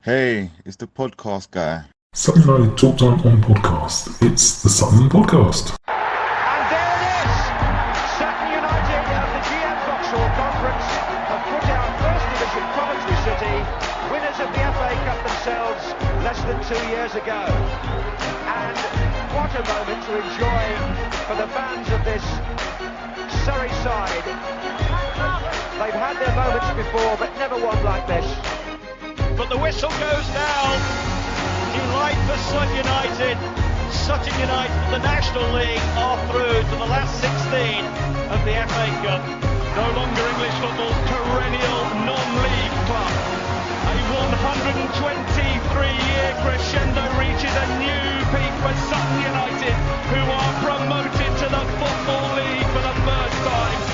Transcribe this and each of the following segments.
Hey, it's the podcast guy. Sutton United Talk Time on podcast. It's the Sutton Podcast. And there it is! Sutton United of the GM Vauxhall Conference have put out First Division Coventry City, winners of the FA Cup themselves less than 2 years ago. And what a moment to enjoy for the fans of this Surrey side. They've had their moments before, but never one like this. But the whistle goes now. Delight for Sutton United. Sutton United, the National League, are through to the last 16 of the FA Cup. No longer English football's perennial non-league club. A 123-year crescendo reaches a new peak for Sutton United, who are promoted to the Football League for the first time.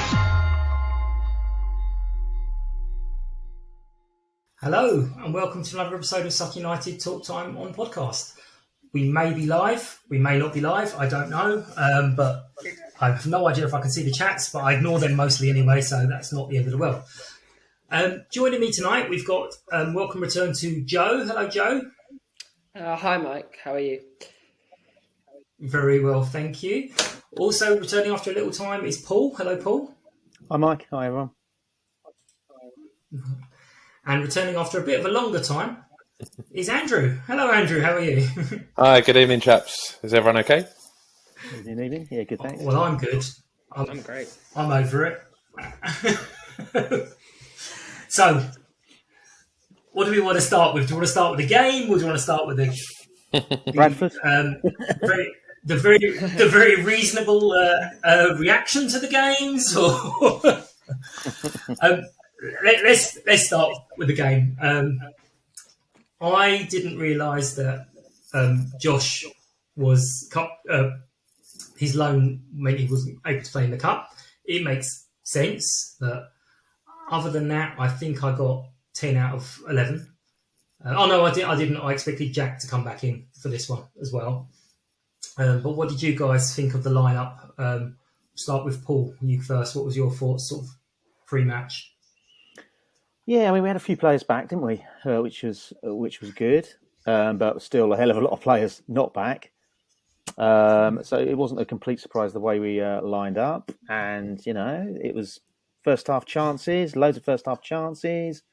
Hello and welcome to another episode of Sutton United Talk Time on podcast. We may be live, we may not be live, I don't know, but I have no idea if I can see the chats, but I ignore them mostly anyway, so that's not the end of the world. Joining me tonight, we've got welcome return to Joe. Hello, Joe. Hi, Mike. How are you? Very well, thank you. Also returning after a little time is Paul. Hello, Paul. Hi, Mike. Hi, everyone. And returning after a bit of a longer time is Andrew. Hello, Andrew. How are you? Hi, good evening, chaps. Is everyone okay? Good evening. Yeah, good, thanks. Well, I'm good. I'm great. I'm over it. So, what do we want to start with? Do you want to start with the game, or do you want to start with the Bradford? the very reasonable reaction to the games? Or let's start with the game. I didn't realise that Josh was his loan meant he wasn't able to play in the cup. It makes sense, but other than that, I think I got 10 out of 11. I didn't. I expected Jack to come back in for this one as well. But what did you guys think of the lineup? Start with Paul. You first. What was your thoughts, sort of pre-match? Yeah, I mean, we had a few players back, didn't we? Which was good, but still a hell of a lot of players not back. So it wasn't a complete surprise the way we lined up, and it was first half chances, loads of first half chances.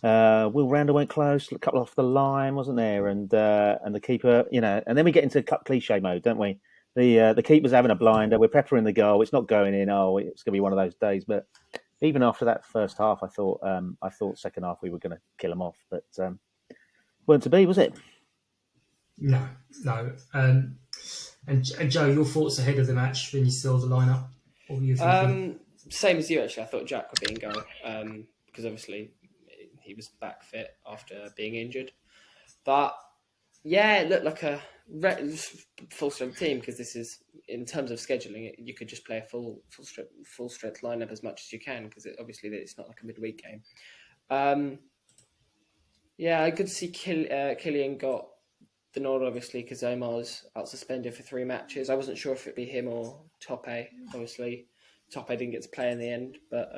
Will Randall went close, a couple off the line, wasn't there? And the keeper, and then we get into cup cliche mode, don't we? The keeper's having a blinder, we're peppering the goal, it's not going in. Oh, it's going to be one of those days. But even after that first half, I thought second half we were going to kill them off, but weren't to be, was it? No. And Joe, your thoughts ahead of the match when you saw the lineup? What were you thinking? Same as you, actually. I thought Jack would be in goal because obviously he was back fit after being injured. But yeah, it looked like a full strength team because this is, in terms of scheduling, you could just play a full strength lineup as much as you can because obviously it's not like a midweek game. Yeah, good to see Killian got the nod, obviously, because Omar's out suspended for 3 matches. I wasn't sure if it'd be him or Tope. Obviously, Tope didn't get to play in the end, but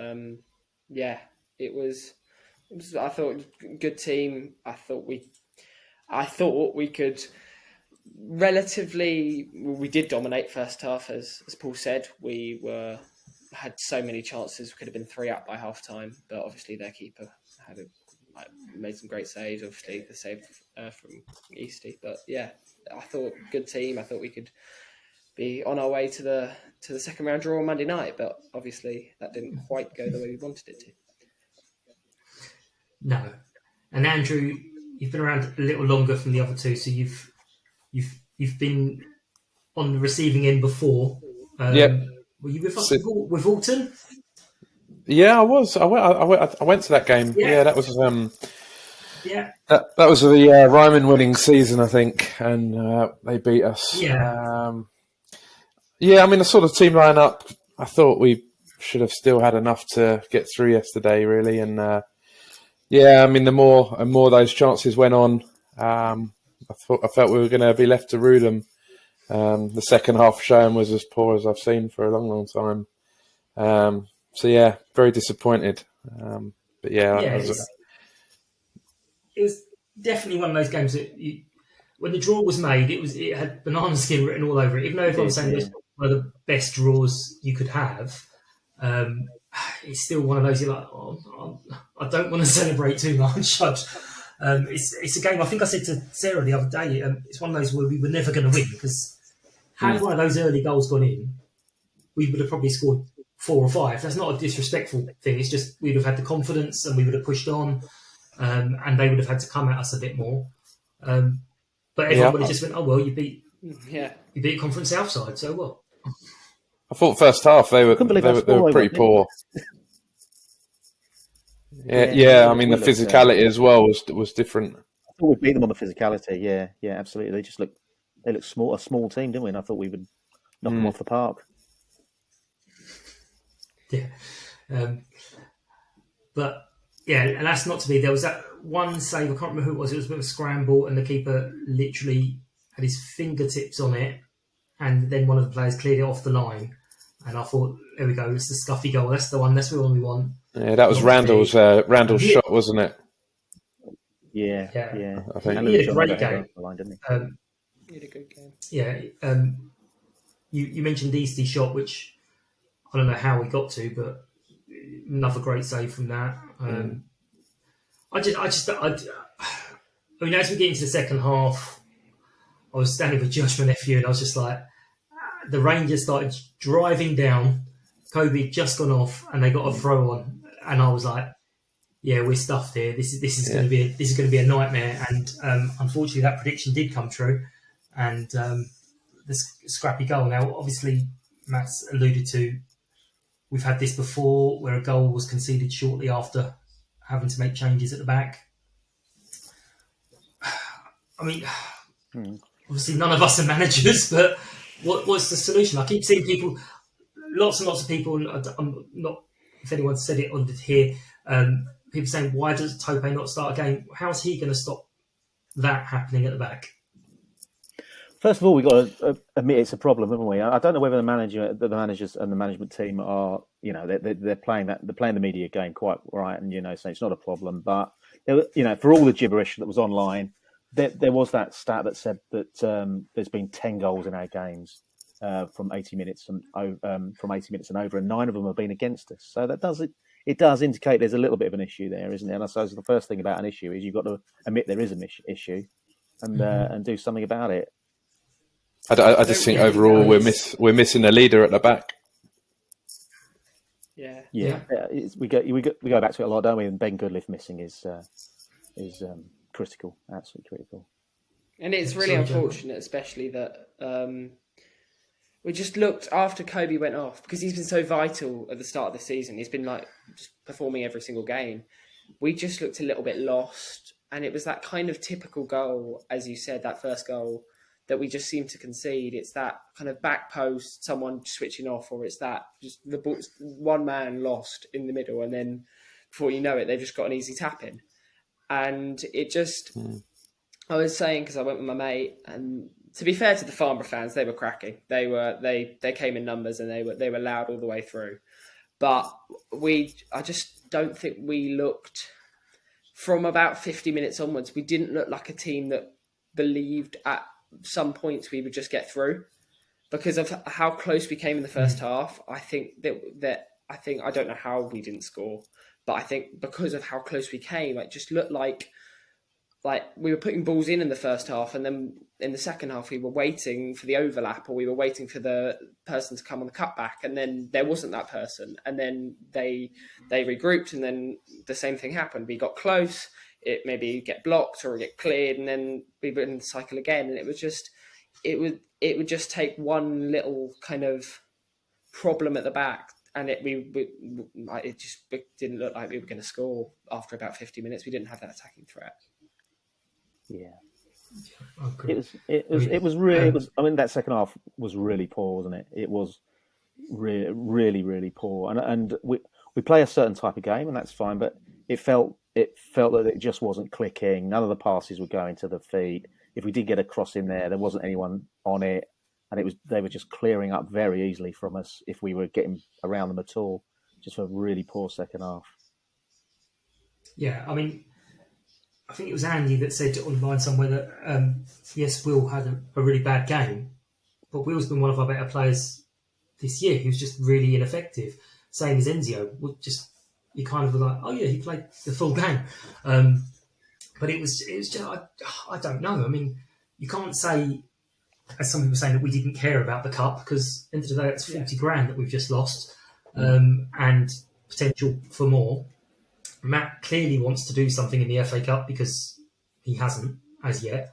yeah, it was. I thought good team. I thought we could relatively. We did dominate first half, as Paul said. We had so many chances. We could have been 3 up by half time, but obviously their keeper made some great saves. Obviously, the save from Eastie, but yeah, I thought good team. I thought we could be on our way to the second round draw on Monday night, but obviously that didn't quite go the way we wanted it to. No. And Andrew, you've been around a little longer from the other two, so you've been on the receiving end before. Yeah. Were you with Alton? Yeah, I was. I went to that game. Yeah, that was. Yeah. That was the Ryman winning season, I think, and they beat us. Yeah. Yeah, I mean, the sort of team lineup, I thought we should have still had enough to get through yesterday, really. And yeah, I mean, the more and more those chances went on, I felt we were going to be left to rue them. The second half showing was as poor as I've seen for a long, long time. So yeah, very disappointed. But yeah, it definitely one of those games that when the draw was made, it had banana skin written all over it. Even though everyone was saying it was one of the best draws you could have, it's still one of those you're like, I don't want to celebrate too much. It's a game. I think I said to Sarah the other day. It's one of those where we were never going to win because had one of those early goals gone in, we would have probably scored 4 or 5. That's not a disrespectful thing. It's just we'd have had the confidence and we would have pushed on, and they would have had to come at us a bit more. But everyone would have just went, "Oh well, you beat Conference Southside, so what?" I thought first half they were pretty poor. Yeah. I mean, the physicality as well was different. I thought we beat them on the physicality. Yeah, absolutely. They looked small, a small team, didn't we? And I thought we would knock them off the park. Yeah, but yeah, and that's not to be. There was that one save. I can't remember who it was. It was a bit of a scramble, and the keeper literally had his fingertips on it, and then one of the players cleared it off the line. And I thought, there we go. It's the Scuffy goal. That's the one. That's the one we want. Yeah, that was Randall's shot, wasn't it? Yeah. I think he had a great game. Line, didn't He had a good game. Yeah. You mentioned Eastie's shot, which I don't know how we got to, but another great save from that. I mean, as we get into the second half, I was standing with Josh, my nephew, and I was just like, the Rangers started driving down. Kobe had just gone off, and they got a throw on, and I was like, "Yeah, we're stuffed here. This is going to be a nightmare." And unfortunately, that prediction did come true, and the scrappy goal. Now, obviously, Matt's alluded to. We've had this before, where a goal was conceded shortly after having to make changes at the back. I mean, obviously, none of us are managers, but what's the solution? I keep seeing people, lots and lots of people, and I'm not, if anyone said it on here, people saying, why does Tope not start a game? How's he going to stop that happening at the back? First of all, we've got to admit it's a problem, haven't we? I don't know whether the managers and the management team are, they're playing the media game quite right, and so it's not a problem. But for all the gibberish that was online, there was that stat that said that there's been 10 goals in our games from 80 minutes and over, and 9 of them have been against us. So that does indicate there's a little bit of an issue there, isn't it? And I suppose the first thing about an issue is you've got to admit there is an issue and do something about it. I just think overall we're missing a leader at the back. Yeah. We go back to it a lot, don't we? And Ben Goodliff missing is critical, absolutely critical. And it's really unfortunate, especially that we just looked after Kobe went off, because he's been so vital at the start of the season. He's been just performing every single game. We just looked a little bit lost, and it was that kind of typical goal, as you said, that first goal, that we just seem to concede. It's that kind of back post, someone switching off, or it's that just the ball, one man lost in the middle, and then before you know it, they've just got an easy tap in. And it just, I was saying, because I went with my mate, and to be fair to the Farnborough fans, they were cracking. They came in numbers, and they were loud all the way through. But I just don't think we looked, from about 50 minutes onwards, we didn't look like a team that believed at some points we would just get through, because of how close we came in the first half. I think I don't know how we didn't score, but I think because of how close we came, it just looked like we were putting balls in the first half, and then in the second half we were waiting for the overlap, or we were waiting for the person to come on the cutback, and then there wasn't that person, and then they regrouped, and then the same thing happened. We got close, it maybe get blocked or get cleared, and then we were in the cycle again. And it would just take one little kind of problem at the back, and it just didn't look like we were going to score after about 50 minutes. We didn't have that attacking threat. Yeah, it was really. I mean, that second half was really poor, wasn't it? It was really, really poor, and we play a certain type of game, and that's fine. But it felt that it just wasn't clicking. None of the passes were going to the feet. If we did get a cross in there wasn't anyone on it, and they were just clearing up very easily from us if we were getting around them at all. Just a really poor second half. Yeah, I mean, think it was Andy that said online somewhere that yes, Will had a really bad game, but Will's been one of our better players this year. He was just really ineffective. Same as Enzio. You kind of were like, oh yeah, he played the full game. But it was just I don't know. I mean, you can't say, as some people were saying, that we didn't care about the cup, because at the end of the day, it's 40 grand that we've just lost, and potential for more. Matt clearly wants to do something in the FA Cup because he hasn't as yet.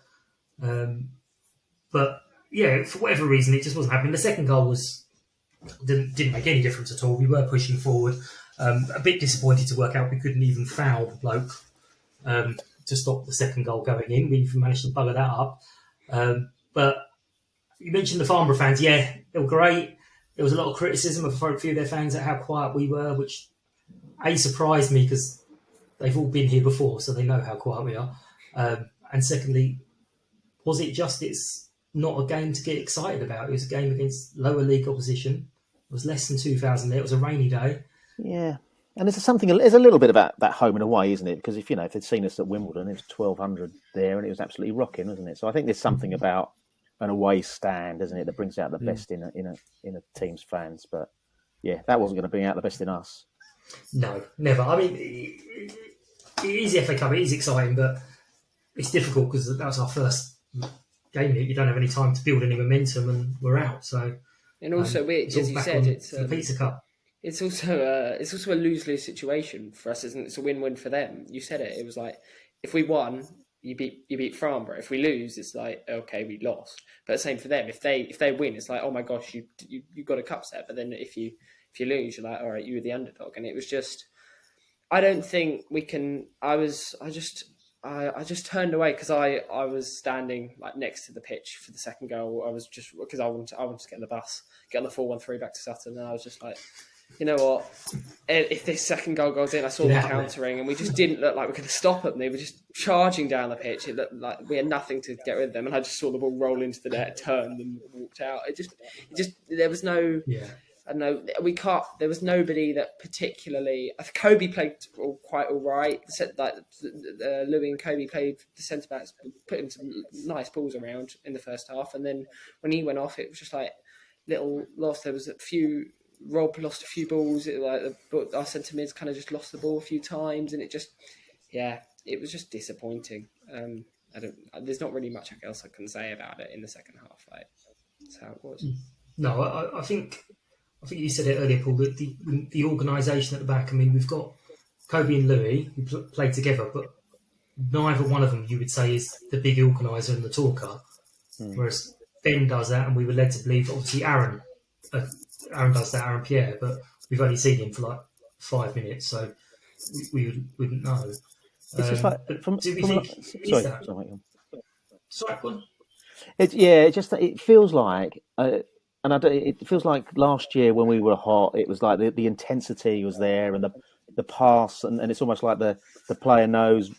But yeah, for whatever reason, it just wasn't happening. The second goal didn't make any difference at all. We were pushing forward. A bit disappointed to work out we couldn't even foul the bloke to stop the second goal going in. We've managed to bugger that up. But you mentioned the Farnborough fans. Yeah, they were great. There was a lot of criticism of a few of their fans at how quiet we were, which surprised me because they've all been here before, so they know how quiet we are. And secondly, was it just it's not a game to get excited about? It was a game against lower league opposition. It was less than 2,000 there. It was a rainy day. Yeah. And there's a little bit about that home and away, isn't it? Because if they'd seen us at Wimbledon, it was 1,200 there and it was absolutely rocking, wasn't it? So I think there's something about an away stand, isn't it, that brings out the best in a team's fans. But yeah, that wasn't going to bring out the best in us. No, never. I mean, it is the FA Cup. It is exciting, but it's difficult because that was our first game. You don't have any time to build any momentum, and we're out. So, and also, as you said, it's the Pizza Cup. It's also a lose-lose situation for us, isn't it? It's a win-win for them. You said it. It was like, if we won, you beat Farnborough. If we lose, it's like, okay, we lost. But the same for them. If they win, it's like, oh my gosh, you got a cup set. But then if you lose, you're like, all right, you were the underdog. And it was just, I don't think we can. I just turned away because I was standing like next to the pitch for the second goal. I was just because I wanted to get on the bus, get on the 413 back to Sutton, and I was just like, you know what? If this second goal goes in, I saw them countering, and we just didn't look like we could stop them. They were just charging down the pitch. It looked like we had nothing to get rid of them, and I just saw the ball roll into the net, turned, and walked out. It just there was no. Yeah. I know we can't. There was nobody that particularly. I think Kobe played quite all right. Louis and Kobe played the centre backs, putting some nice balls around in the first half, and then when he went off, it was just like little lost. There was a few. Rob lost a few balls. Our centre mids kind of just lost the ball a few times, and it was just disappointing. There's not really much else I can say about it in the second half. That's how it was. No, I think you said it earlier, Paul. That the organisation at the back. I mean, we've got Kobe and Louis who played together, but neither one of them you would say is the big organiser and the talker. Whereas Ben does that, and we were led to believe obviously Aaron does that, Aaron Pierre, but we've only seen him for like 5 minutes, so we wouldn't know. It's just like it feels like, it feels like last year when we were hot, it was like the intensity was there and the pass, and it's almost like the player knows.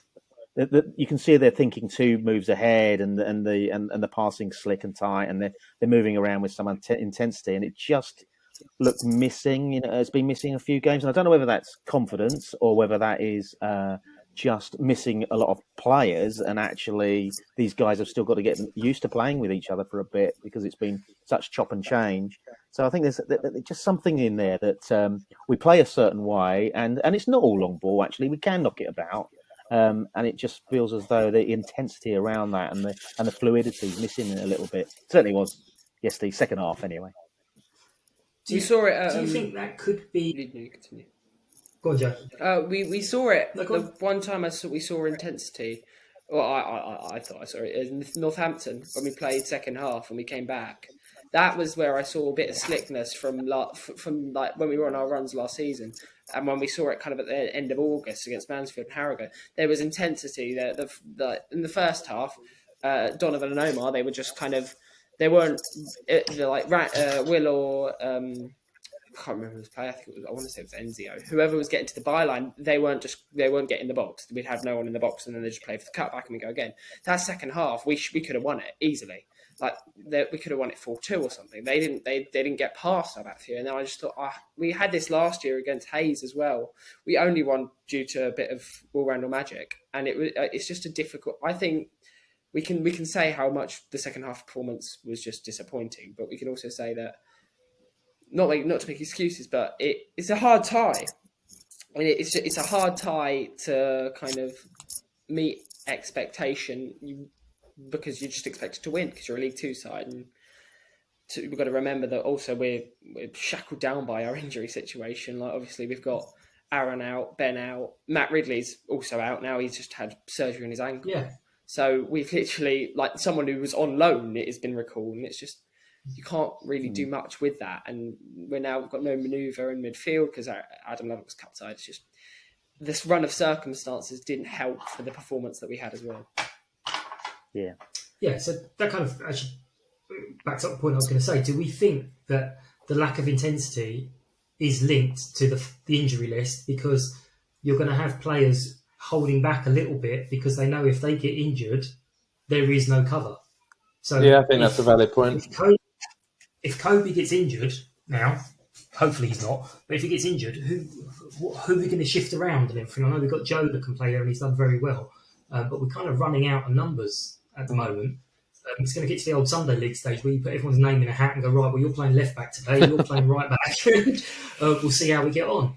You can see they're thinking 2 moves ahead, and the passing slick and tight, and they're moving around with some intensity, and it just looked missing. It's been missing a few games, and I don't know whether that's confidence or whether that is just missing a lot of players. And actually, these guys have still got to get used to playing with each other for a bit because it's been such chop and change. So I think there's just something in there that we play a certain way, and it's not all long ball. Actually, we can knock it about. And it just feels as though the intensity around that and the fluidity is missing a little bit. Certainly was yesterday, second half anyway. Do you saw it? Do you think that could be? Continue. Go on, Joe. We saw it. The one time we saw intensity. Well, I thought I saw it in Northampton when we played second half and we came back. That was where I saw a bit of slickness from like when we were on our runs last season, and when we saw it kind of at the end of August against Mansfield and Harrogate. There was intensity there. In the first half, Donovan and Omar, they were just kind of. They weren't like Will or I can't remember who was playing. I want to say it was Enzio. Whoever was getting to the byline, they weren't getting the box. We'd have no one in the box, and then they just play for the cutback, and we go again. That second half, we could have won it easily. Like we could have won it 4-2 or something. They didn't get past our back few, and then I just thought we had this last year against Hayes as well. We only won due to a bit of Will Randall magic, and it's just a difficult. I think we can say how much the second half performance was just disappointing, but we can also say that not to make excuses, but it's a hard tie. I mean, it's a hard tie to kind of meet expectation. Because you're just expected to win because you're a League Two side, and we've got to remember that also we're shackled down by our injury situation. Like obviously we've got Aaron out, Ben out, Matt Ridley's also out now. He's just had surgery on his ankle. Yeah. So we've literally like someone who was on loan. It has been recalled, and it's just you can't really do much with that. And we've got no manoeuvre in midfield because Adam Lovett was capsized. It's just this run of circumstances didn't help for the performance that we had as well. Yeah, so that kind of actually backs up the point I was going to say. Do we think that the lack of intensity is linked to the injury list because you're going to have players holding back a little bit because they know if they get injured, there is no cover? So yeah, I think that's a valid point. If Kobe gets injured now, hopefully he's not, but if he gets injured, who are we going to shift around and everything? I know we've got Joe that can play there and he's done very well, but we're kind of running out of numbers at the moment. It's going to get to the old Sunday League stage where you put everyone's name in a hat and go, right, well, you're playing left back today, you're playing right back. We'll see how we get on.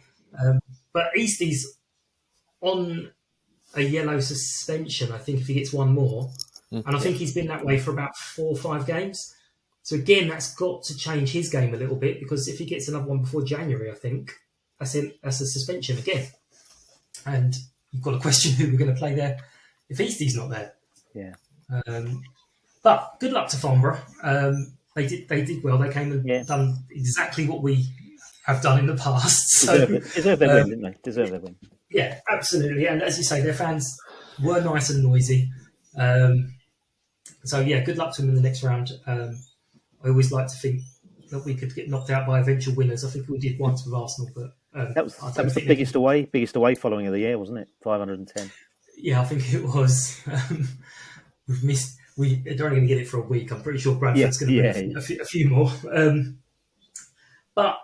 But Eastie's on a yellow suspension, I think, if he gets one more. And I think he's been that way for about 4 or 5 games. So again, that's got to change his game a little bit because if he gets another one before January, I think, that's a suspension again. And you've got to question who we're going to play there if Eastie's not there. Yeah. But good luck to Farnborough. They did well. They came and done exactly what we have done in the past. So, deserve their win, didn't they? Deserve their win. Yeah, absolutely. And as you say, their fans were nice and noisy. So yeah, good luck to them in the next round. I always like to think that we could get knocked out by eventual winners. I think we did once with Arsenal, but that was the biggest away following of the year, wasn't it? 510. Yeah, I think it was. We've missed. They're only going to get it for a week. I'm pretty sure Bradford's going to win a few more. But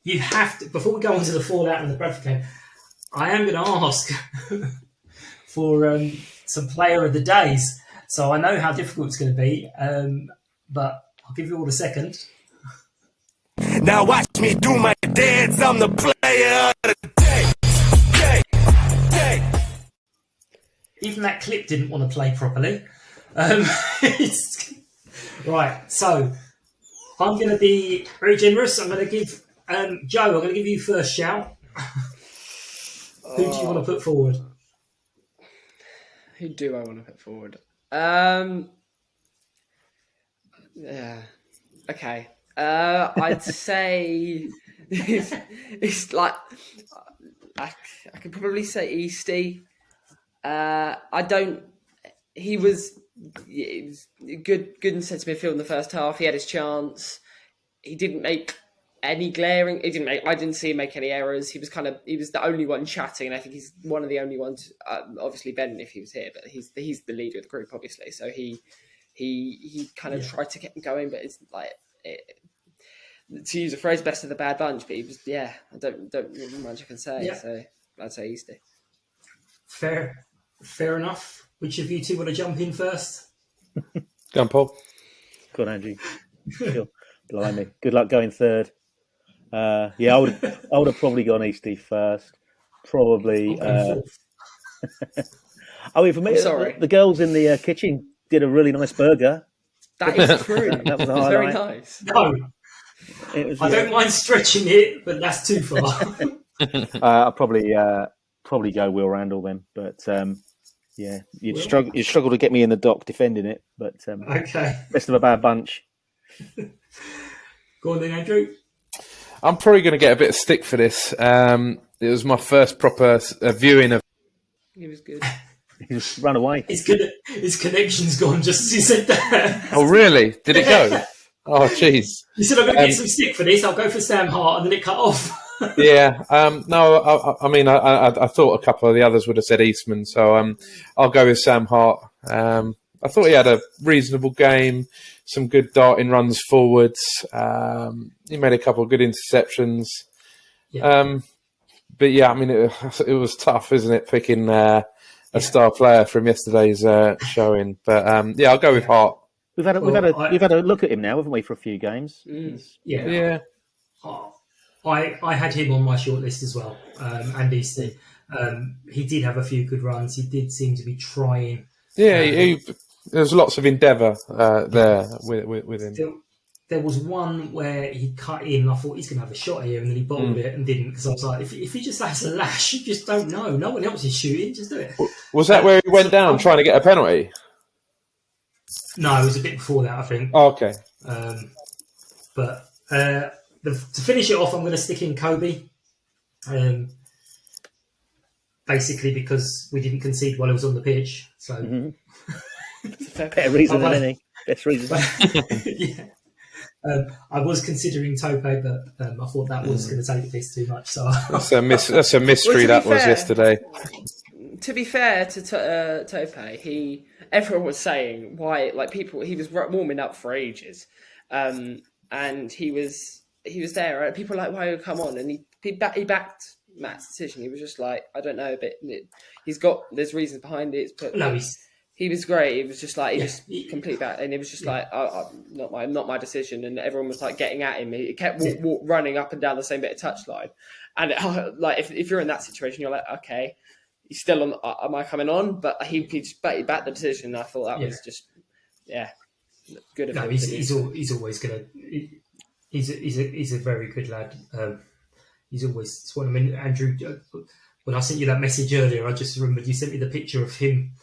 you have to, before we go on to the fallout in the Bradford game, I am going to ask for some player of the days. So I know how difficult it's going to be, but I'll give you all a second. Now watch me do my dance. I'm the player of the day. Even that clip didn't want to play properly. Right, so I'm going to be very generous. I'm going to give Joe, I'm going to give you first shout. Who do you want to put forward? Who do I want to put forward? Yeah. Okay. I'd say it's like I could probably say Eastie. He was good in centre midfield in the first half. He had his chance. He didn't make any glaring. I didn't see him make any errors. He was the only one chatting, and I think he's one of the only ones. Obviously, Ben, if he was here, but he's the leader of the group, obviously. So he kind of tried to get him going, but it's like to use a phrase, best of the bad bunch. But he was, I don't really much I can say. Yeah. So I'd say Eastie. Fair enough. Which of you two want to jump in first? Go on, Paul. Go on, Andrew. Sure. Blimey. Good luck going third. I would have probably gone Eastie first. Probably. For me, sorry. The girls in the kitchen did a really nice burger. That is true. That was a highlight. Very nice. No. I don't mind stretching it, but that's too far. I'll probably go Will Randall then, but you'd struggle to get me in the dock defending it. But okay, best of a bad bunch. Go on then, Andrew. I'm probably going to get a bit of stick for this. It was my first proper viewing of. He was good. He just ran away. His connection's gone just as he said that. Oh really? Did it go? Oh, jeez. You said I'm going to get some stick for this. I'll go for Sam Hart, and then it cut off. Yeah. No, I mean, I thought a couple of the others would have said Eastman, so I'll go with Sam Hart. I thought he had a reasonable game, some good darting runs forwards. He made a couple of good interceptions. Yeah. But yeah, I mean, it was tough, isn't it, picking a star player from yesterday's showing? But yeah, I'll go with Hart. We've had a look at him now, haven't we, for a few games? Yeah. I had him on my shortlist as well, and Easton. He did have a few good runs. He did seem to be trying. Yeah, there's lots of endeavour there with him. There was one where he cut in. I thought he's going to have a shot here, and then he bottled it and didn't. Because I was like, if he just has a lash, you just don't know. No one else is shooting. Just do it. Was that where he went down trying to get a penalty? No, it was a bit before that, I think. Oh, okay. But to finish it off, I'm going to stick in Kobe. Basically, because we didn't concede while he was on the pitch. So better reason than any. Best reason. Yeah. I was considering Tope, but I thought that was going to take the piss too much. So that's a mystery Well, that was yesterday. To be fair to Tope, everyone was saying why, like people, he was warming up for ages, and he was there. Right? People were like, why would you come on? And he backed Matt's decision. He was just like, I don't know, but there's reasons behind it. But no, he was great. He was just like he complete that, and it was just like not my decision. And everyone was like getting at him. He kept running up and down the same bit of touchline. And like if you're in that situation, you're like, okay, he's still on. Am I coming on? But he backed the decision. And I thought that was just good of him. He's always gonna. He's a very good lad. He's always. It's what I mean, Andrew. When I sent you that message earlier, I just remembered you sent me the picture of him.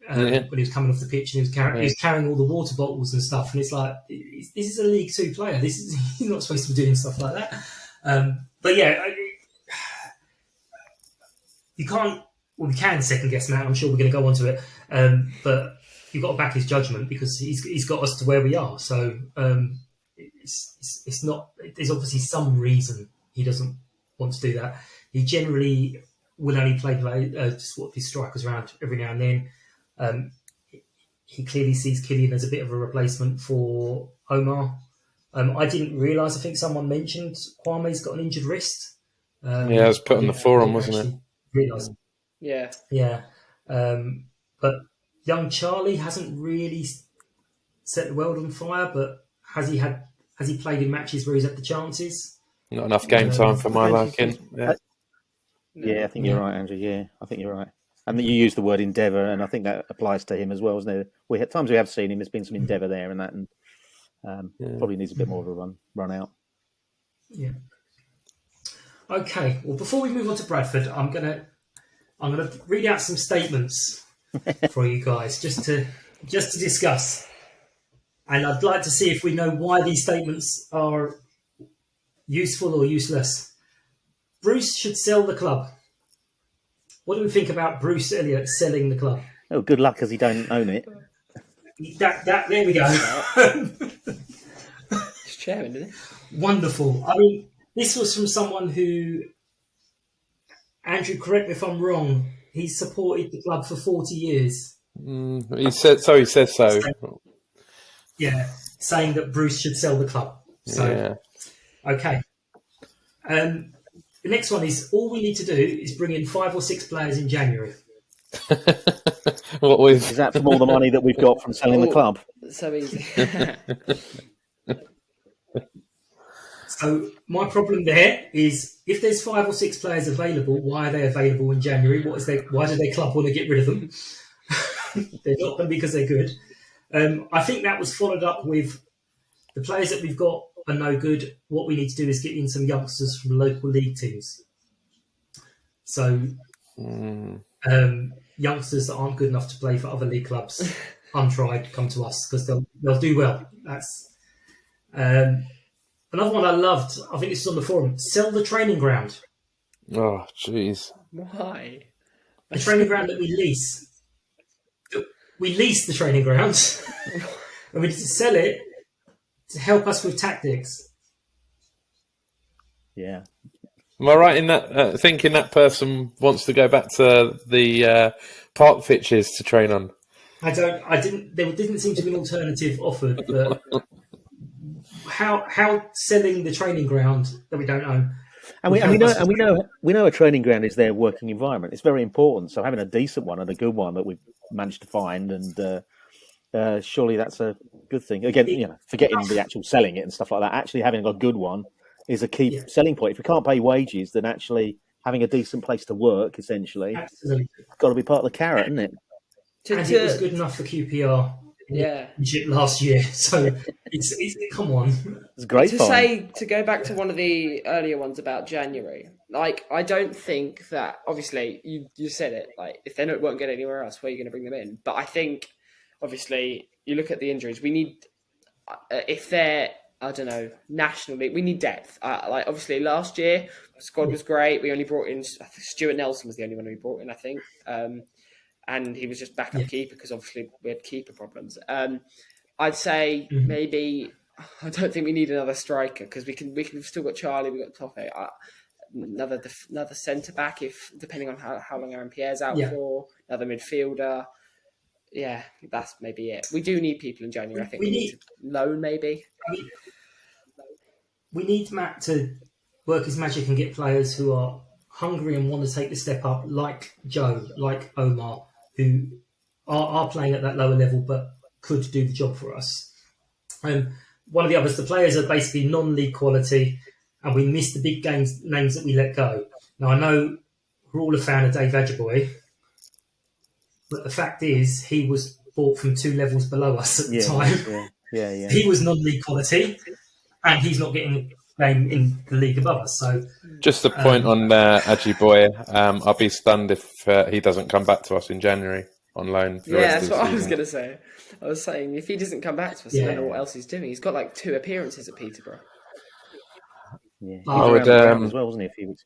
When he was coming off the pitch and he was carrying all the water bottles and stuff, and it's like this is a League Two player. He's not supposed to be doing stuff like that. But yeah, you can't. Well, we can second guess Matt. I'm sure we're going to go on to it, but you've got to back his judgment because he's got us to where we are. So it's not. There's obviously some reason he doesn't want to do that. He generally will only play swap his strikers around every now and then. He clearly sees Killian as a bit of a replacement for Omar. I didn't realise. I think someone mentioned Kwame's got an injured wrist. It was put on the forum, wasn't it? Realised. Yeah. But young Charlie hasn't really set the world on fire. But has he played in matches where he's had the chances? Not enough game time for my liking. Yeah, I think you're right, Andrew. Yeah, I think you're right. And you used the word endeavour, and I think that applies to him as well, isn't it? At times we have seen him. There's been some endeavour there, and that, and probably needs a bit more of a run out. Yeah. Okay. Well, before we move on to Bradford, I'm gonna read out some statements for you guys, just to discuss, and I'd like to see if we know why these statements are useful or useless. Bruce should sell the club. What do we think about Bruce Elliott selling the club? Oh, good luck, as he don't own it. There we go. He's chairman, isn't he? Wonderful. I mean, this was from someone who, Andrew, correct me if I'm wrong, he's supported the club for 40 years. He says so. Yeah, saying that Bruce should sell the club. So, okay. The next one is, all we need to do is bring in 5 or 6 players in January. Is that from all the money that we've got from selling the club? So easy. So my problem there is, if there's 5 or 6 players available, why are they available in January? Why do their club want to get rid of them? They're not them because they're good. I think that was followed up with the players that we've got are no good. What we need to do is get in some youngsters from local league teams. So youngsters that aren't good enough to play for other league clubs, untried, come to us because they'll do well. That's another one I loved. I think this is on the forum. Sell the training ground. Oh, jeez. Why? The training ground that we lease. We lease the training ground and we need to sell it to help us with tactics. Yeah. Am I right in that thinking that person wants to go back to the park pitches to train on? I didn't. There didn't seem to be an alternative offered, but how selling the training ground that we don't own. And we know a training ground is their working environment. It's very important. So having a decent one and a good one that we've managed to find, and surely that's a good thing. Again, forgetting the actual selling it and stuff like that. Actually, having a good one is a key selling point. If we can't pay wages, then actually having a decent place to work, essentially, Absolutely, got to be part of the carrot, isn't it? And it was good enough for QPR. Last year, so it's come on. It's great. To go back to one of the earlier ones about January, like I don't think that obviously you said it, like if they won't get anywhere else, where are you going to bring them in? But I think obviously you look at the injuries, we need if they're nationally, we need depth. Like obviously last year the squad was great. We only brought in Stuart Nelson was the only one we brought in, I think. And he was just backup keeper because obviously we had keeper problems. I'd say maybe I don't think we need another striker because we've still got Charlie, we've got Toffee. Another centre back if depending on how long Aaron Pierre's out for. Another midfielder. Yeah, that's maybe it. We do need people in January. I think we need to loan maybe. We need Matt to work his magic and get players who are hungry and want to take the step up, like Joe, like Omar, who are playing at that lower level but could do the job for us. One of the others, the players are basically non-league quality, and we miss the big names that we let go. Now, I know we're all a fan of Dave Adjaboy, but the fact is he was bought from 2 levels below us at the time. Yeah. He was non-league quality, and he's not getting a game in the league above us. So, just a point on Adjaboy. I'll be stunned if he doesn't come back to us in January on loan. That's what I was going to say. I was saying if he doesn't come back to us, I don't know what else he's doing. He's got like 2 appearances at Peterborough. Yeah, I would as well, wasn't he? A few weeks.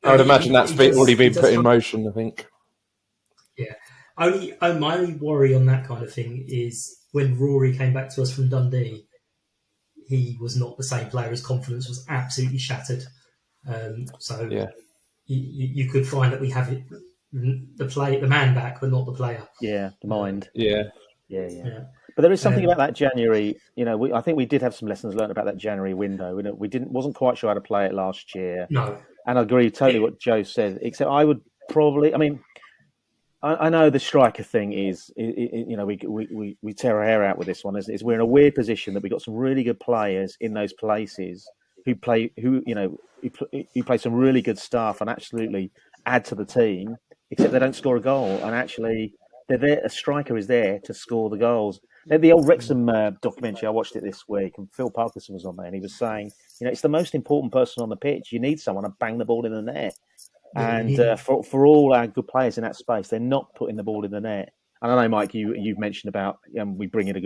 I would imagine that's already been put in motion. I think. Yeah. My only worry on that kind of thing is when Rory came back to us from Dundee, he was not the same player. His confidence was absolutely shattered. You could find that we have the man back, but not the player. Yeah, the mind. Yeah. But there is something about that January. I think we did have some lessons learned about that January window. Wasn't quite sure how to play it last year. No, and I agree totally what Joe said. Except I would probably. I mean, I know the striker thing is. We tear our hair out with this one. Is we're in a weird position that we got some really good players in those places who play some really good stuff and absolutely add to the team. Except they don't score a goal, and actually they're there. A striker is there to score the goals. The old Wrexham documentary, I watched it this week, and Phil Parkinson was on there, and he was saying, it's the most important person on the pitch. You need someone to bang the ball in the net. And for all our good players in that space, they're not putting the ball in the net. And I know, Mike, you've mentioned about we bring in a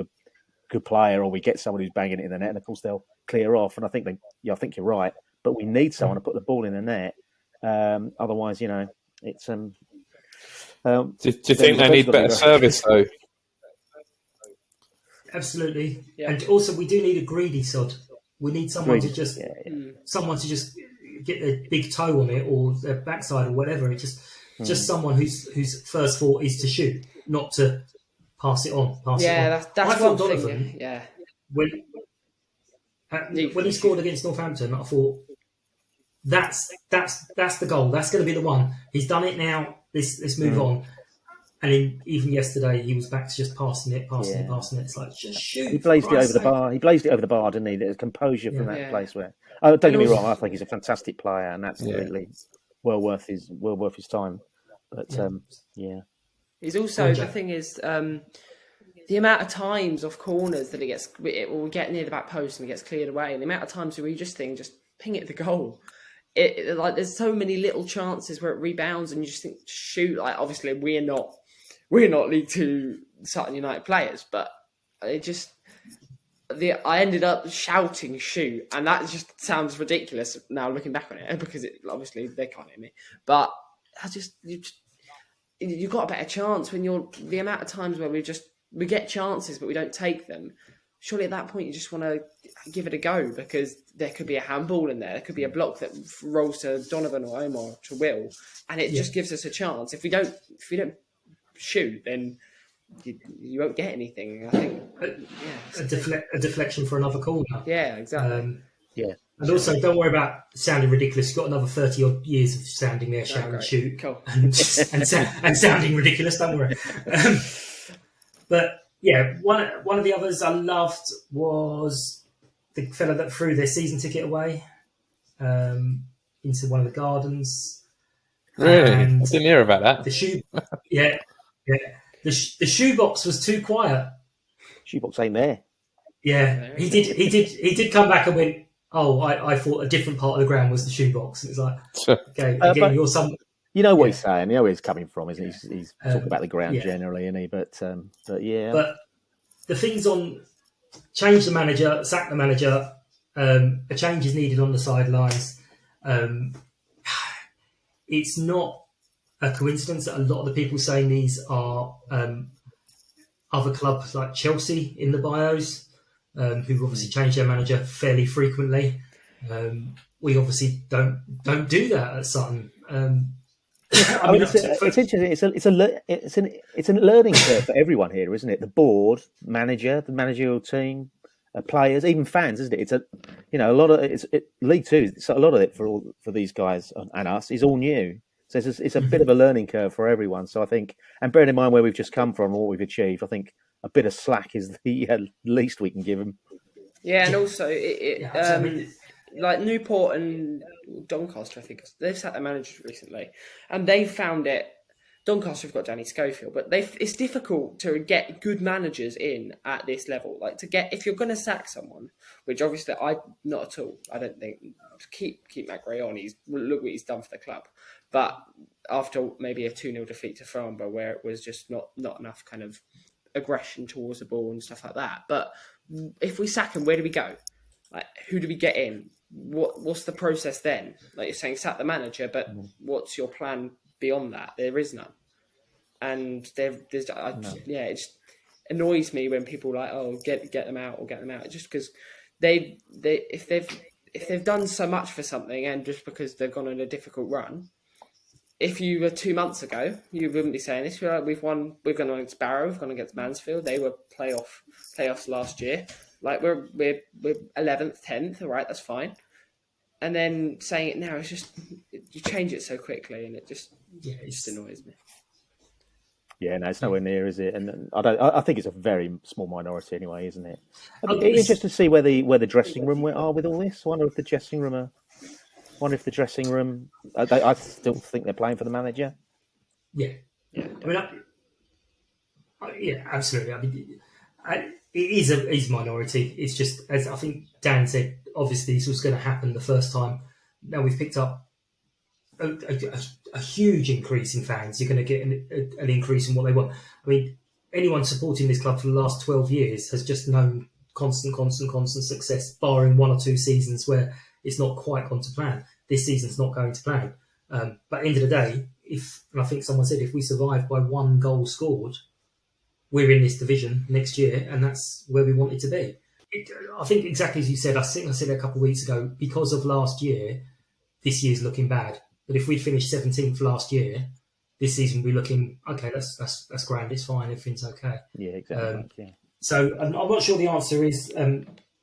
good player, or we get someone who's banging it in the net, and of course they'll clear off. And I think I think you're right, but we need someone to put the ball in the net. Otherwise, it's. Do you think they need better service though? Absolutely, and also we do need a greedy sod. We need someone to just get their big toe on it or their backside or whatever. It's just someone whose first thought is to shoot, not to pass it on. That's one thing. Yeah. When he scored against Northampton, I thought that's the goal. That's going to be the one. He's done it now. Let's move on. And even yesterday, he was back to just passing it. It's like, just shoot. He blazed it over the bar. He blazed it over the bar, didn't he? There's composure from that place where. Oh, don't get me wrong. I think he's a fantastic player, and absolutely well worth his time. But he's also the thing is the amount of times off corners that it will get near the back post and it gets cleared away, and the amount of times where you just ping it the goal. Like there's so many little chances where it rebounds and you just think shoot. Like obviously we're not League 2 Sutton United players, but I ended up shouting shoot, and that just sounds ridiculous now looking back on it because obviously they can't hear me. But you got a better chance when the amount of times where we get chances but we don't take them. surely at that point you just want to give it a go, because there could be a handball in there. There could be a block that rolls to Donovan or Omar to Will, and it just gives us a chance. If we don't shoot, then you won't get anything. I think a deflection for another corner. Yeah, exactly. And also, don't worry about sounding ridiculous. You've got another 30 odd years of standing there shouting shoot Cool. and sounding ridiculous. Don't worry. But yeah, one of the others I loved was the fella that threw their season ticket away into one of the gardens. Really? And I didn't hear about that. the shoe, yeah. The shoebox was too quiet. Shoebox ain't there. Yeah, he did come back and went, oh, I thought a different part of the ground was the shoebox. And it's like, okay, again, you're some... You know what he's saying. You know where he's coming from, isn't he? He's talking about the ground generally, isn't he? But yeah. But the things on change the manager, sack the manager, a change is needed on the sidelines. It's not a coincidence that a lot of the people saying these are other clubs like Chelsea in the bios, who obviously change their manager fairly frequently. We obviously don't do that at Sutton. I mean, it's interesting. It's a learning curve for everyone here, isn't it? The board, manager, the managerial team, players, even fans, isn't it? It's a lot of League Two. So a lot of it for these guys and us is all new. So it's a bit of a learning curve for everyone. So I think, and bearing in mind where we've just come from and what we've achieved, I think a bit of slack is the least we can give them. Yeah, and also like Newport and Doncaster, I think they've sat their managers recently, and they found it. Doncaster have got Danny Schofield, but it's difficult to get good managers in at this level. Like if you're going to sack someone, which obviously not at all. I don't think keep Matt Gray on. Look what he's done for the club. But after maybe a 2-0 defeat to Farnborough, where it was just not enough kind of aggression towards the ball and stuff like that. But if we sack him, where do we go? Like, who do we get in? What's the process then? Like you're saying, sack the manager, but what's your plan beyond that? There is none. And it just annoys me when people are like, oh, get them out or get them out, just because if they've done so much for something, and just because they've gone on a difficult run. If you were 2 months ago, you wouldn't be saying this. We've won. We've gone against Barrow. We've gone against Mansfield. They were playoffs last year. Like we're 11th, 10th. All right, that's fine. And then saying it now, it's just you change it so quickly, and it just annoys me. Yeah, no, it's nowhere near, is it? And I think it's a very small minority anyway, isn't it? It'd be interesting to see where the dressing room are with all this. I wonder if the dressing room I still think they're playing for the manager. Yeah. I mean, absolutely. I mean, it is a minority. It's just, as I think Dan said, obviously this was going to happen the first time. Now we've picked up a huge increase in fans. You're going to get an increase in what they want. I mean, anyone supporting this club for the last 12 years has just known constant success, barring 1 or 2 seasons where it's not quite gone to plan. This season's not going to plan. But at the end of the day, and I think someone said, if we survive by 1 goal scored, we're in this division next year, and that's where we want it to be. I think exactly as you said, I think I said it a couple of weeks ago, because of last year, this year's looking bad. But if we'd finished 17th last year, this season we'd be looking, okay, that's grand, it's fine, everything's okay. Yeah, exactly. So I'm not sure the answer is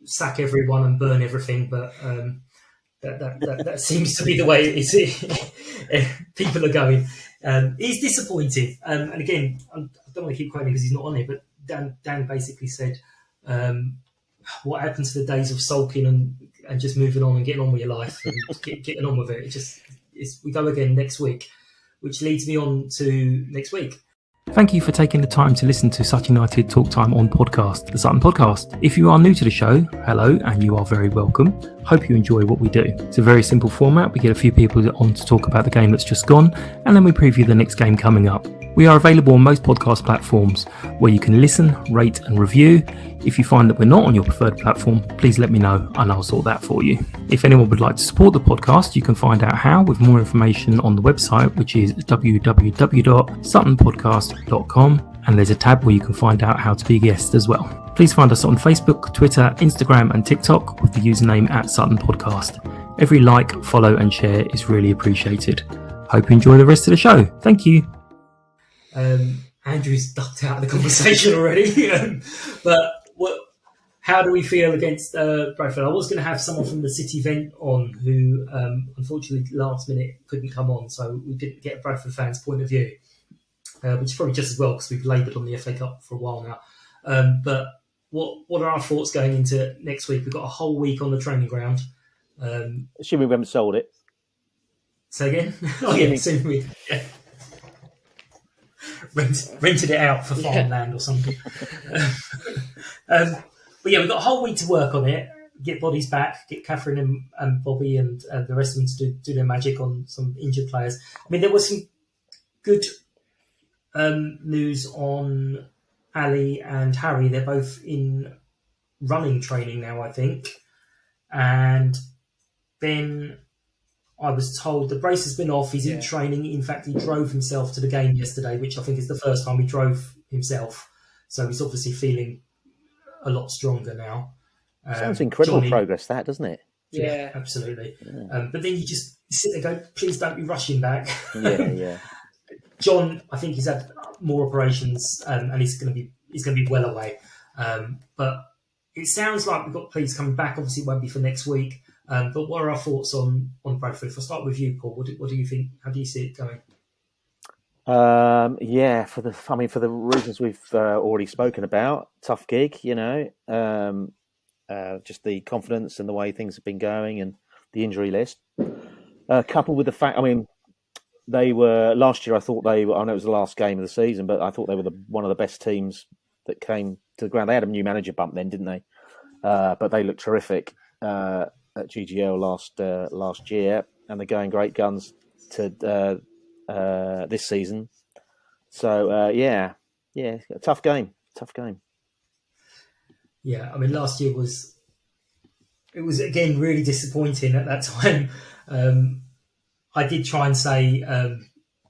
sack everyone and burn everything, but that seems to be the way it is. People are going. He's disappointed. And again, I don't want to keep quoting because he's not on here, but Dan basically said, what happened to the days of sulking and just moving on and getting on with your life and getting on with it? We go again next week, which leads me on to next week. Thank you for taking the time to listen to Sutton United Talk Time on podcast, the Sutton Podcast. If you are new to the show, hello, and you are very welcome. Hope you enjoy what we do. It's a very simple format. We get a few people on to talk about the game that's just gone, and then we preview the next game coming up. We are available on most podcast platforms where you can listen, rate and review. If you find that we're not on your preferred platform, please let me know and I'll sort that for you. If anyone would like to support the podcast, you can find out how with more information on the website, which is www.suttonpodcast.com, and there's a tab where you can find out how to be a guest as well. Please find us on Facebook, Twitter, Instagram and TikTok with the username @Sutton Podcast. Every like, follow and share is really appreciated. Hope you enjoy the rest of the show. Thank you. Andrew's ducked out of the conversation already. How do we feel against Bradford? I was going to have someone from the City event on who, unfortunately, last minute couldn't come on, so we didn't get a Bradford fans' point of view, which is probably just as well because we've laboured on the FA Cup for a while now. But what are our thoughts going into next week? We've got a whole week on the training ground. Assuming we haven't sold it. Say again? Assuming we rented it out for farmland or something. But yeah, we've got a whole week to work on it, get bodies back, get Catherine and Bobby and the rest of them to do their magic on some injured players. I mean, there was some good news on Ali and Harry. They're both in running training now, I think. And then I was told the brace has been off. He's in training. In fact, he drove himself to the game yesterday, which I think is the first time he drove himself. So he's obviously feeling a lot stronger now. Sounds incredible progress, that, doesn't it? Yeah, absolutely. Yeah. But then you just sit there and go, please don't be rushing back. Yeah. John, I think he's had more operations and he's going to be well away. But it sounds like we've got players coming back. Obviously, it won't be for next week. But what are our thoughts on Bradford? If I start with you, Paul, what do you think? How do you see it going? For the reasons we've already spoken about, tough gig, just the confidence and the way things have been going and the injury list, coupled with the fact, they were last year. I know it was the last game of the season, but I thought they were one of the best teams that came to the ground. They had a new manager bump then, didn't they? But they looked terrific at GGL last year, and they're going great guns to this season. So tough game. Yeah, last year was again really disappointing at that time. I did try and say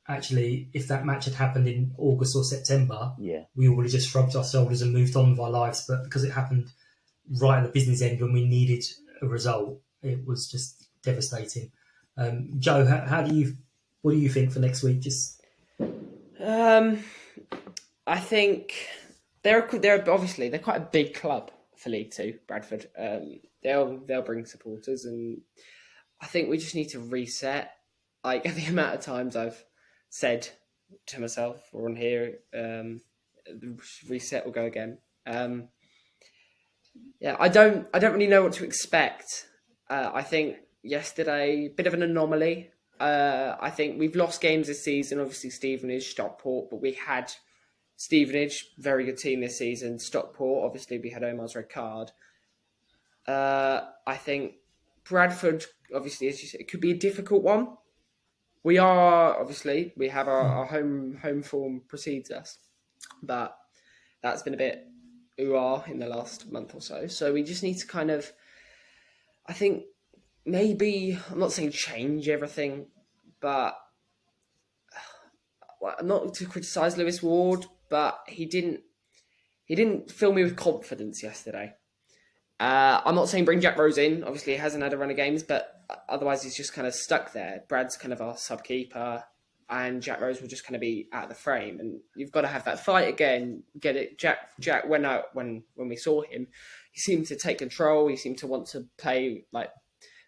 actually if that match had happened in August or September, we would have just shrugged our shoulders and moved on with our lives. But because it happened right at the business end when we needed a result, it was just devastating. Joe, what do you think for next week? I think they're quite a big club for League Two, Bradford. They'll bring supporters, and I think we just need to reset. Like the amount of times I've said to myself or on here, the reset will go again. I don't really know what to expect. I think yesterday, bit of an anomaly. I think we've lost games this season. Obviously, Stevenage, Stockport, but we had Stevenage, very good team this season. Stockport, obviously, we had Omar's red card. I think Bradford, obviously, as you said, it could be a difficult one. We have our home form precedes us, but that's been a bit ooh-ah in the last month or so. So we just need to I think maybe, I'm not saying change everything, but not to criticise Lewis Ward, but he didn't fill me with confidence yesterday. I'm not saying bring Jack Rose in. Obviously, he hasn't had a run of games, but otherwise he's just kind of stuck there. Brad's kind of our sub-keeper, and Jack Rose will just kind of be out of the frame. And you've got to have that fight again. Get it. Jack went out when we saw him. He seemed to take control. He seemed to want to play like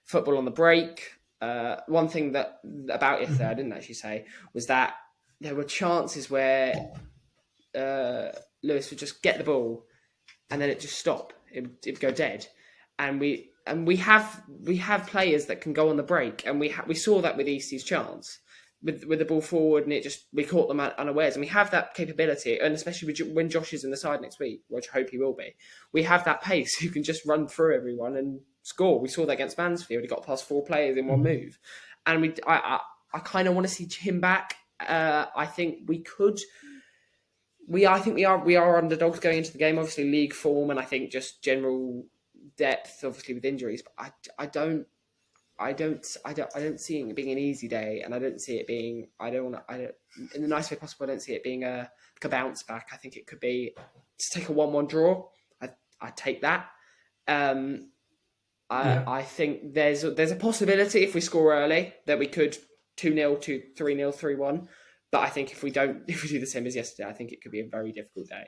football on the break. One thing about yesterday I didn't actually say was that there were chances where Lewis would just get the ball and then it just stop. It'd go dead, and we have players that can go on the break, and we saw that with Eastie's chance with the ball forward, and we caught them unawares, and we have that capability, and especially when Josh is in the side next week, which I hope he will be, we have that pace who can just run through everyone and score. We saw that against Mansfield. He got past 4 players in one move, and I kind of want to see him back. I think we could. We are underdogs going into the game. Obviously, league form, and I think just general depth, obviously with injuries. But I don't see it being an easy day, and I don't see it being. In the nicest way possible. I don't see it being a bounce back. I think it could be to take a 1-1 draw. I take that. I think there's a possibility if we score early that we could 2-0 to 3-0, 3-1. But I think if we do the same as yesterday, I think it could be a very difficult day.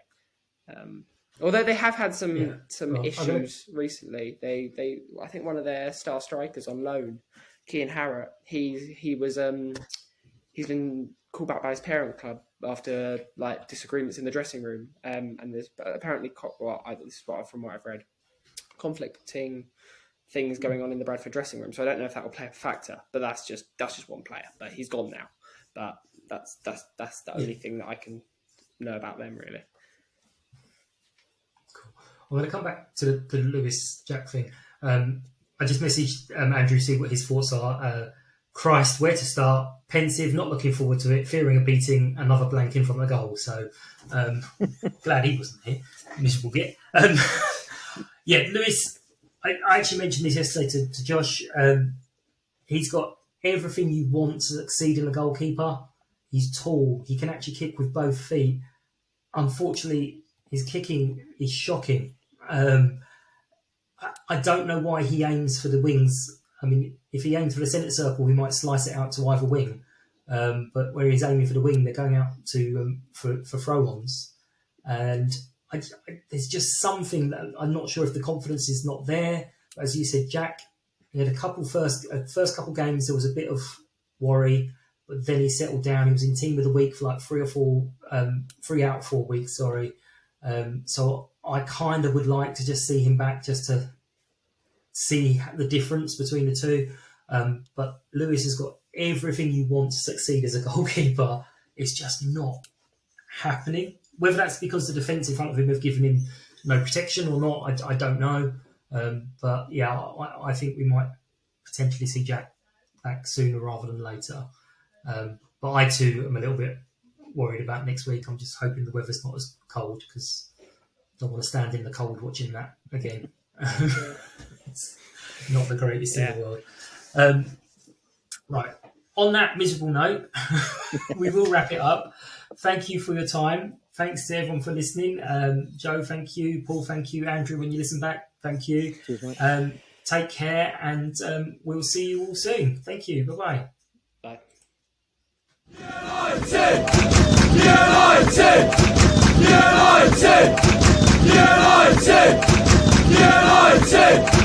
Although they have had some issues recently. I think one of their star strikers on loan, Kean Harrott, he's been called back by his parent club after like disagreements in the dressing room. And there's apparently, this is from what I've read, conflicting things going on in the Bradford dressing room. So I don't know if that will play a factor, but that's just one player. But he's gone now. But that's the only thing that I can know about them really. Cool. I'm going to come back to the Lewis Jack thing. I just messaged Andrew to see what his thoughts are. Christ, where to start? Pensive, not looking forward to it, fearing of beating another blank in front of the goal. So glad he wasn't here. Miserable git. Lewis, I actually mentioned this yesterday to Josh. He's got everything you want to succeed in a goalkeeper. He's tall. He can actually kick with both feet. Unfortunately, his kicking is shocking. I don't know why he aims for the wings. I mean, if he aims for the centre circle, he might slice it out to either wing. But where he's aiming for the wing, they're going out to for throw-ons. And there's just something that I'm not sure if the confidence is not there. But as you said, Jack, he had first couple games, there was a bit of worry, but then he settled down. He was in team of the week for like 3 out of 4 weeks. So I kind of would like to just see him back just to see the difference between the two. But Lewis has got everything you want to succeed as a goalkeeper. It's just not happening. Whether that's because the defence in front of him have given him no protection or not, I don't know. But yeah, I think we might potentially see Jack back sooner rather than later. But I too am a little bit worried about next week. I'm just hoping the weather's not as cold because I don't want to stand in the cold watching that again. It's not the greatest in the world. Right. On that miserable note, we will wrap it up. Thank you for your time. Thanks to everyone for listening. Joe, thank you. Paul, thank you. Andrew, when you listen back, thank you. Cheers, mate. Take care, and we'll see you all soon. Thank you. Bye-bye. Bye. United! United! United! United! United!